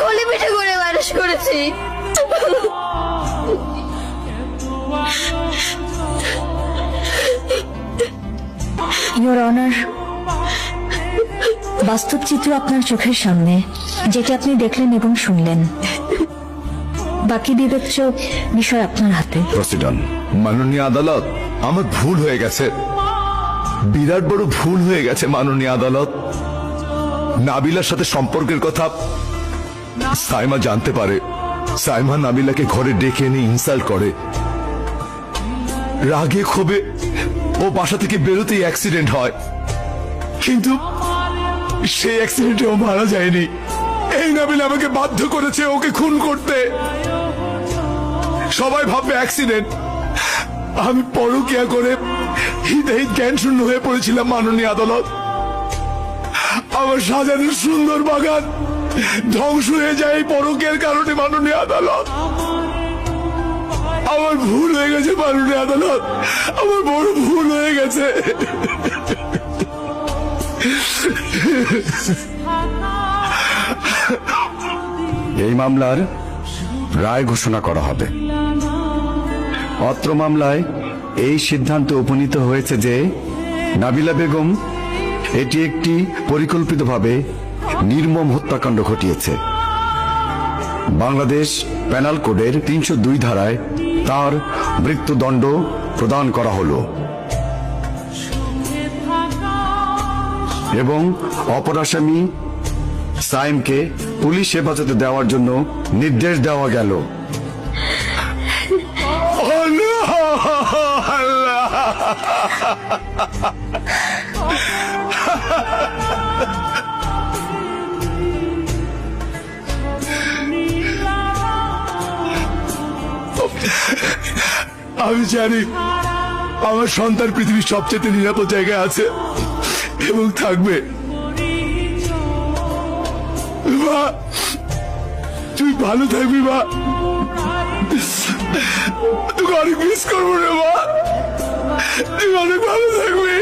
কোলে পিঠে করে মানুষ করেছি। ইওর অনার, বাস্তব চিত্র আপনার চোখের সামনে, যেটা আপনি দেখলেন এবং শুনলেন। বাকি বিবেচ্য বিষয় আপনার হাতে। প্রসিডন। মাননীয় আদালত, আমার ভুল হয়ে গেছে, বিরাট বড় ভুল হয়ে গেছে মাননীয় আদালত। নাবিলার সাথে সম্পর্কের কথা সাইমা জানতে পারে। সাইমা নাবিলাকে ঘরে ডেকে এনে ইনসাল্ট করে। রাগে ক্ষোভে ও বাসা থেকে বেরোতেই অ্যাক্সিডেন্ট হয়, কিন্তু সেই অ্যাক্সিডেন্টে ও মারা যায়নি। এই নাবিল আমাকে বাধ্য করেছে ওকে খুন করতে। সবাই ভাববে অ্যাক্সিডেন্ট। আমি পরকিয়া করে হিতাহিত জ্ঞান শূন্য হয়ে পড়েছিলাম মাননীয় আদালত। আমার সাজানোর সুন্দর বাগান ধ্বংস হয়ে যায় এই পরকিয়ার কারণে মাননীয় আদালত। আমার ভুল হয়ে গেছে মাননীয় আদালত, আমার বড় ভুল হয়ে গেছে। এই মামলার রায় ঘোষণা করা হবে। অত্র মামলায় এই সিদ্ধান্ত উপনীত হয়েছে যে নাবিলা বেগম এটি একটি পরিকল্পিতভাবে নির্মম হত্যাকাণ্ড ঘটিয়েছে। বাংলাদেশ পেনাল কোডের 302 ধারায় তার মৃত্যুদণ্ড প্রদান করা হলো এবং অপর আসামি সাইমকে পুলিশ হেফাজতে দেওয়ার জন্য নির্দেশ দেওয়া গেল। আমি জানি আমার সন্তান পৃথিবীর সবচেয়ে নিরাপদ জায়গায় আছে এবং থাকবে। মা, তুই ভালো থাকবি মা, তোকে অনেক মিস করবো রে মা, তুই অনেক ভালো থাকবি।